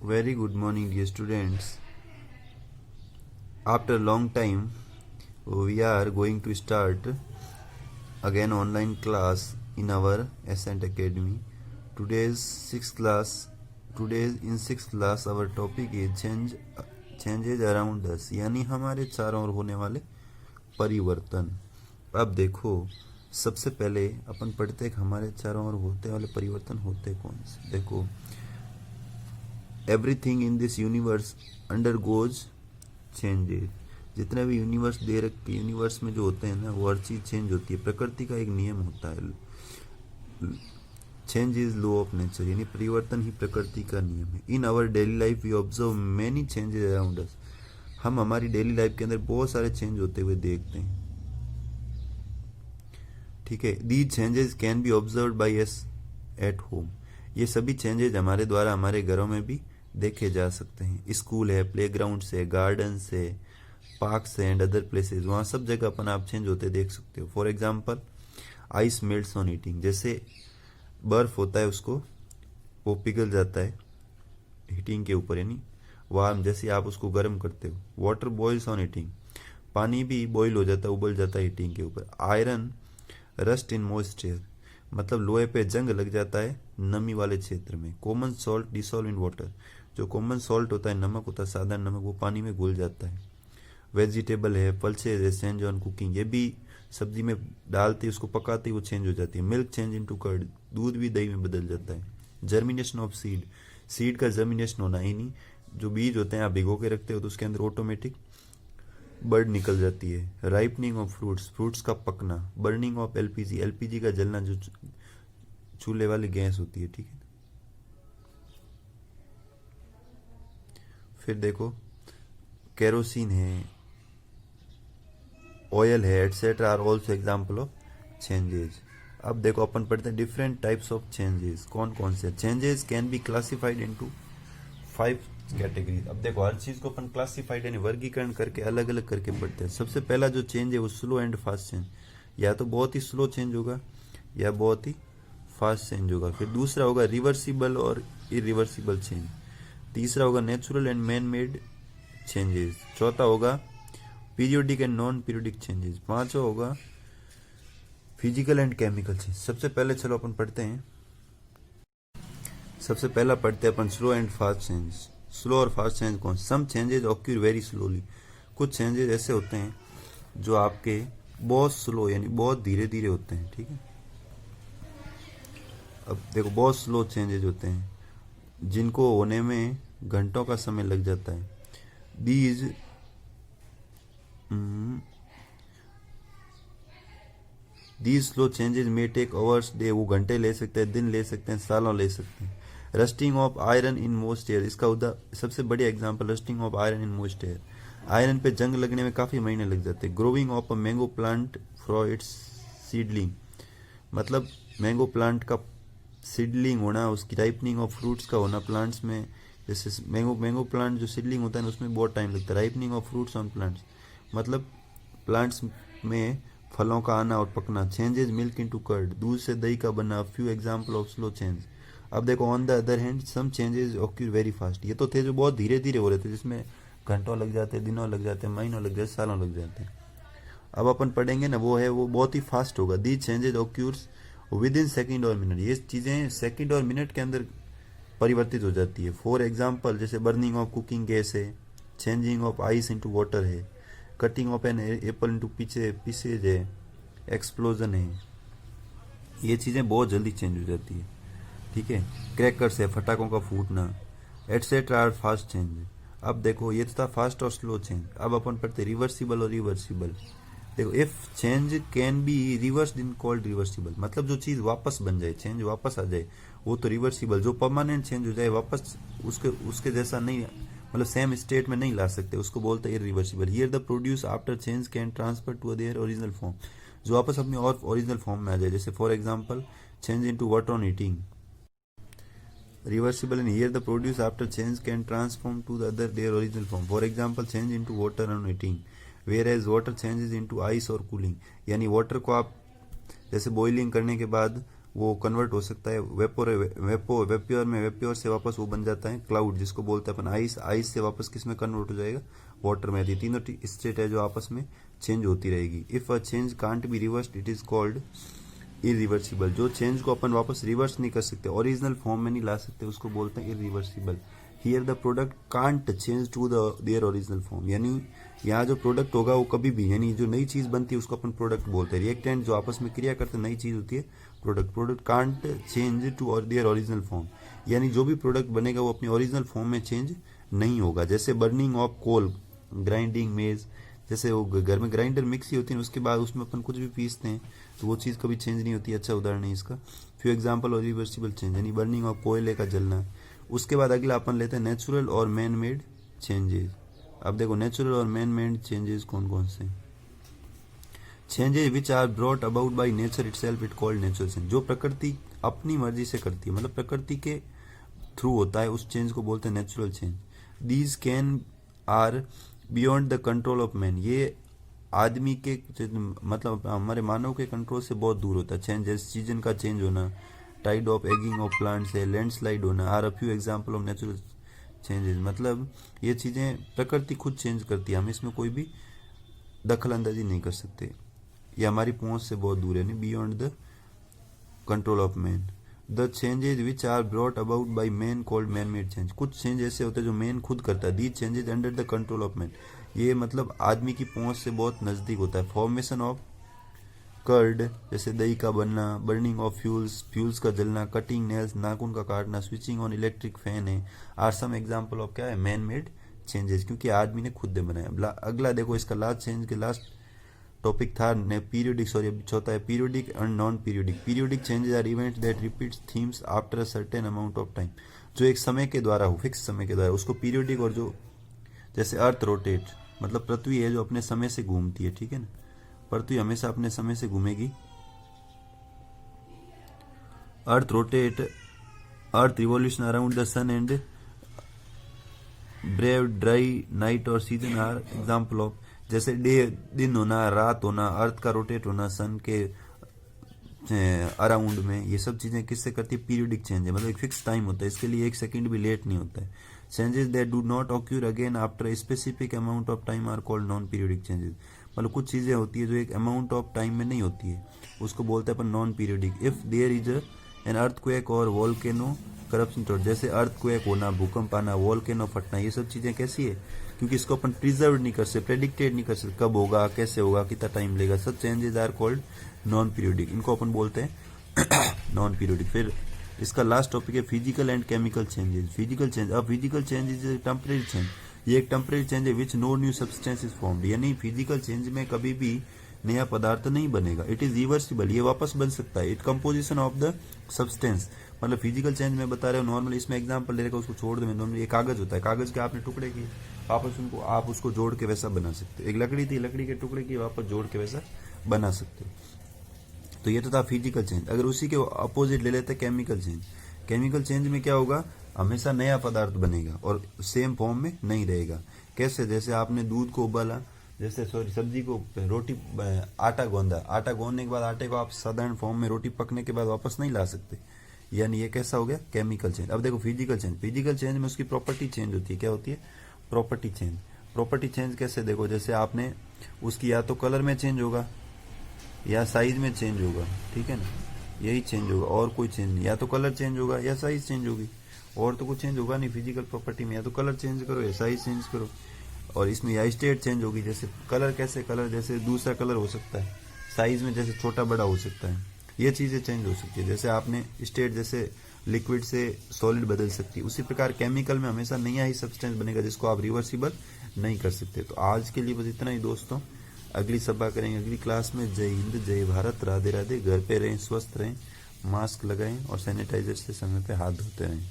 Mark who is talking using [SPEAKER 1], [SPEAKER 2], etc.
[SPEAKER 1] Very good morning, dear students. After a long time, we are going to start again online class in our Ascent Academy. Today's sixth class. Today's in sixth class, our topic is changes around us, यानी हमारे चारों ओर होने वाले परिवर्तन. अब देखो, सबसे पहले अपन पढ़ते हैं कि हमारे चारों ओर होते वाले परिवर्तन होते कौन से. देखो, everything in this universe undergoes changes. जितने भी यूनिवर्स दे रखे यूनिवर्स में जो होते हैं ना, वो हर चीज़ चेंज होती है. प्रकृति का एक नियम होता है, change is law of nature, यानी परिवर्तन ही प्रकृति का नियम है. In our daily life we observe many changes around us. हम हमारी डेली लाइफ के अंदर बहुत सारे चेंज होते हुए देखते हैं. ठीक है. These changes can be observe by us at home. ये सभी चेंजेस हमारे द्वारा हमारे घरों में भी देखे जा सकते हैं. स्कूल है, प्लेग्राउंड से, गार्डन से, पार्क से एंड अदर प्लेसेस, वहाँ सब जगह अपन आप चेंज होते देख सकते हो. For example, ice melts on heating. जैसे बर्फ होता है, उसको वो पिघल जाता है हीटिंग के ऊपर, यानी वार्म, जैसे आप उसको गर्म करते हो. Water boils on heating. पानी भी बॉईल हो जाता है, उबल जाता है हीटिंग के ऊपर. आयरन रस्ट इन मॉइस्चर, मतलब लोहे पे जंग लग जाता है नमी वाले क्षेत्र में. Common salt dissolve in water. जो कॉमन सॉल्ट होता है, नमक होता है, साधारण नमक, वो पानी में घुल जाता है. वेजिटेबल है, पल्सेज है, चेंज ऑन कुकिंग. ये भी सब्जी में डालते उसको पकाते वो चेंज हो जाती है. Milk change into curd. दूध भी दही में बदल जाता है. Germination of seed. सीड का जर्मिनेशन होना ही नहीं, जो बीज होते हैं आप भिगो के रखते हो तो उसके अंदर ऑटोमेटिक बर्ड निकल जाती है. Ripening of fruits. फ्रूट्स का पकना. Burning of LPG. एलपीजी का जलना, जो चूल्हे वाली गैस होती है. ठीक है. फिर देखो, केरोसिन है, ऑयल है, etcetera are also example of changes. अब देखो, अपन पढ़ते हैं डिफरेंट टाइप्स ऑफ चेंजेस. कौन कौन से changes can be classified into 5 categories. अब देखो, हर चीज को अपन क्लासिफाइड यानी वर्गीकरण करके अलग अलग करके पढ़ते हैं. सबसे पहला जो चेंज है वो स्लो एंड फास्ट चेंज. या तो बहुत ही स्लो चेंज होगा या बहुत ही फास्ट चेंज होगा. फिर दूसरा होगा रिवर्सिबल और इरिवर्सिबल चेंज. तीसरा होगा natural and man made changes. चौथा होगा periodic and non periodic changes. पांचवा होगा फिजिकल एंड केमिकल चेंज. सबसे पहले चलो अपन पढ़ते हैं. सबसे पहला पढ़ते हैं अपन slow and fast change. Slow और फास्ट चेंज कौन. Some changes occur very slowly. कुछ चेंजेस ऐसे होते हैं जो आपके बहुत स्लो यानी बहुत धीरे धीरे होते हैं. ठीक है. अब देखो, बहुत स्लो चेंजेस होते हैं जिनको होने में घंटों का समय लग जाता है. These slow changes may take hours, day, वो घंटे ले सकते हैं, दिन ले सकते हैं, सालों ले सकते हैं. Rusting of iron in most air. इसका सबसे बढ़िया example rusting of iron in most air. Iron पे जंग लगने में काफी महीने लग जाते हैं. Growing of a mango plant from its seedling. मतलब मैंगो प्लांट का सीडलिंग होना, उसकी राइपनिंग ऑफ फ्रूट्स का होना प्लांट्स में. जैसे मैंगो प्लांट जो सीडलिंग होता है उसमें बहुत टाइम लगता है. Ripening of fruits on plants, मतलब प्लांट्स में फलों का आना और पकना. Changes milk into curd. दूध से दही का बनना. Few example of slow change. अब देखो, on the other hand some changes occur very fast. ये तो थे जो बहुत धीरे धीरे हो रहे थे, जिसमें घंटों लग जाते, दिनों लग जाते, महीनों लग जाते, सालों लग जाते हैं. अब अपन पढ़ेंगे ना, वो बहुत ही फास्ट होगा. These changes occurs within second और मिनट. ये चीजें सेकेंड और मिनट के अंदर परिवर्तित हो जाती है. फॉर एग्जाम्पल, जैसे बर्निंग ऑफ कुकिंग गैस है, changing of ice into water है, cutting of an apple into pieces है, एक्सप्लोजन है. ये चीजें बहुत जल्दी चेंज हो जाती है. ठीक है. क्रैकर्स है, फटाकों का फूटना, एटसेट्रा आर फास्ट चेंज. अब देखो, ये तो था फास्ट और स्लो चेंज. अब अपन पढ़ते रिवर्सिबल और रिवर्सिबल. देखो, if change can be reversed in called reversible. मतलब जो चीज वापस बन जाए, चेंज वापस आ जाए, वो तो रिवर्सिबल. जो परमानेंट चेंज हो जाए वापस उसके जैसा नहीं, मतलब सेम स्टेट में नहीं ला सकते, उसको बोलते हैं irreversible. Here the produce after change can transfer to their original form. जो वापस अपने और ओरिजिनल फॉर्म में आ जाए. जैसे for example, change into water on heating. Reversible. And here the produce after change can transform to the other their original form. For example, change into water on heating. Whereas water changes into ice और cooling. यानी water को आप जैसे boiling करने के बाद वो convert हो सकता है वेप्योर में, वेप्योर से वापस वो बन जाता है क्लाउड, जिसको बोलते हैं अपन आइस, आइस से वापस किस में कन्वर्ट हो जाएगा, वाटर में। ये तीनों स्टेट है जो आपस में चेंज होती रहेगी। If a change can't be reversed it is called irreversible. जो चेंज को अपन वापस रिवर्स नहीं कर सकते, ओरिजिनल फॉर्म में नहीं ला सकते, उसको बोलते हैं irreversible. Here the product can't change to their original form, यानी यहाँ जो प्रोडक्ट होगा वो कभी भी, यानी जो नई चीज बनती है उसको अपन प्रोडक्ट बोलते हैं। रिएक्टेंट जो आपस में क्रिया करते हैं, नई चीज होती है product. Product can't change to their original form, यानी जो भी प्रोडक्ट बनेगा वो अपनी ओरिजिनल फॉर्म में चेंज नहीं होगा। जैसे बर्निंग ऑफ कोल, ग्राइंडिंग मेज, जैसे वो घर में ग्राइंडर मिक्सी होती है उसके बाद उसमें अपन कुछ भी पीसते हैं तो वो चीज़ कभी चेंज नहीं होती। अच्छा उदाहरण है इसका। फ्यू एग्जाम्पल और रिवर्सिबल चेंज, यानी बर्निंग ऑफ कोयले का जलना। उसके बाद अगला अपन लेते हैं नेचुरल और मैन मेड चेंजेस। अब देखो नेचुरल और मैन मेड चेंजेस कौन कौन से, changes which are brought about by nature itself it called natural change. जो प्रकृति अपनी मर्जी से करती है, मतलब प्रकृति के थ्रू होता है, उस चेंज को बोलते हैं natural change. These can are beyond the control of man, ये आदमी के मतलब हमारे मानव के कंट्रोल से बहुत दूर होता है। चेंज जैसे सीजन का चेंज होना, tide of ageing of plants है, लैंडस्लाइड होना, are a few example of natural changes. मतलब ये चीजें प्रकृति खुद चेंज करती है, हम इसमें कोई भी दखल अंदाजी नहीं कर सकते, ये हमारी पहुंच से बहुत दूर है, नहीं beyond the control of man. The changes which are brought about by man called man made change. कुछ चेंज ऐसे होते हैं जो मैन खुद करता है। These changes under the control of man, ये मतलब आदमी की पहुंच से बहुत नजदीक होता है। फॉर्मेशन ऑफ कर्ड, जैसे दही का बनना, बर्निंग ऑफ फ्यूल्स, फ्यूल्स का जलना, कटिंग नेल्स, नाखून का काटना, स्विचिंग ऑन इलेक्ट्रिक फैन है, आर सम एग्जाम्पल ऑफ क्या है, मैन मेड चेंजेस, क्योंकि आदमी ने खुद ने बनाया। अगला देखो इसका लास्ट चेंज के लास्ट टॉपिक था पीरियोडिक, सॉरी अभी चौथा है periodic and non periodic. Periodic changes are events that repeats themes after a certain amount of time, जो एक समय के द्वारा हो, फिक्स समय के द्वारा, उसको पीरियोडिक। और जो जैसे अर्थ रोटेट, मतलब पृथ्वी है जो अपने समय से घूमती है, ठीक है ना, पृथ्वी हमेशा अपने समय से घूमेगी। Earth rotate, earth revolution around the sun and brave dry night और सीजन आर एग्जाम्पल ऑफ। जैसे डे दिन होना, रात होना, अर्थ का रोटेट होना सन के अराउंड में, ये सब चीजें किससे करती है, पीरियोडिक चेंज है, मतलब एक फिक्स टाइम होता है, इसके लिए एक सेकंड भी लेट नहीं होता है। Changes that do not occur again after specific amount of time are called non periodic changes. मतलब कुछ चीजें होती है जो एक अमाउंट ऑफ टाइम में नहीं होती है, उसको बोलते हैं अपन non periodic. If there is an earthquake और वोल्केनो करप्शन, जैसे अर्थक्वेक होना, भूकंप आना, वोल्केनो फटना, ये सब चीजें कैसी है, क्योंकि इसको अपन प्रिजर्व नहीं कर सकते, प्रेडिक्टेड नहीं कर सकते कब होगा, कैसे होगा, कितना टाइम लेगा, सब changes are called non periodic, इनको अपन बोलते हैं नॉन पीरियोडिक। फिर इसका लास्ट टॉपिक है physical and chemical changes. Physical change, अब physical change is temporary change, ये एक टेम्परेरी चेंज है which no new substance is formed, यानी फिजिकल चेंज में कभी भी नया पदार्थ नहीं बनेगा। इट इज रिवर्सिबल, ये वापस बन सकता है। It composition of the substance, मतलब फिजिकल चेंज में बता रहे हो नॉर्मली, इसमें एग्जांपल ले रखा, उसको छोड़ दो। नॉर्मली एक कागज होता है, कागज के आपने टुकड़े किए, वापस उनको आप उसको जोड़ के वैसा बना सकते हो। एक लकड़ी थी, लकड़ी के टुकड़े किए, वापस जोड़ के वैसा बना सकते हो। तो ये तो था फिजिकल चेंज। अगर उसी के अपोजिट ले लेते हैं केमिकल चेंज, केमिकल चेंज में क्या होगा, हमेशा नया पदार्थ बनेगा और सेम फॉर्म में नहीं रहेगा। कैसे, जैसे आपने दूध को उबाला, जैसे सॉरी सब्जी को, रोटी, आटा गूंदा, आटा गूंदने के बाद आटे को आप साधारण फॉर्म में रोटी पकने के बाद वापस नहीं ला सकते, यानी ये कैसा हो गया, केमिकल चेंज। अब देखो फिजिकल चेंज, फिजिकल चेंज में उसकी प्रॉपर्टी चेंज होती है। क्या होती है, प्रॉपर्टी चेंज। प्रॉपर्टी चेंज कैसे, देखो जैसे आपने उसकी या तो कलर में चेंज होगा या साइज में चेंज होगा, ठीक है ना, यही चेंज होगा और कोई चेंज नहीं। या तो कलर चेंज होगा या साइज चेंज होगी, और तो कुछ चेंज होगा नहीं फिजिकल प्रॉपर्टी में। या तो कलर चेंज करो या साइज चेंज करो, और इसमें या स्टेट चेंज होगी। जैसे कलर कैसे, कलर जैसे दूसरा कलर हो सकता है, साइज में जैसे छोटा बड़ा हो सकता है, ये चीजें चेंज हो सकती है। जैसे आपने स्टेट जैसे लिक्विड से सॉलिड बदल सकती है, उसी प्रकार केमिकल में हमेशा नया ही सब्सटेंस बनेगा जिसको आप रिवर्सिबल नहीं कर सकते। तो आज के लिए बस इतना ही दोस्तों, अगली सभा करेंगे अगली क्लास में। जय हिंद, जय भारत, राधे राधे। घर पे रहें, स्वस्थ रहें, मास्क लगाएं और सैनिटाइजर से समय पे हाथ धोते रहें।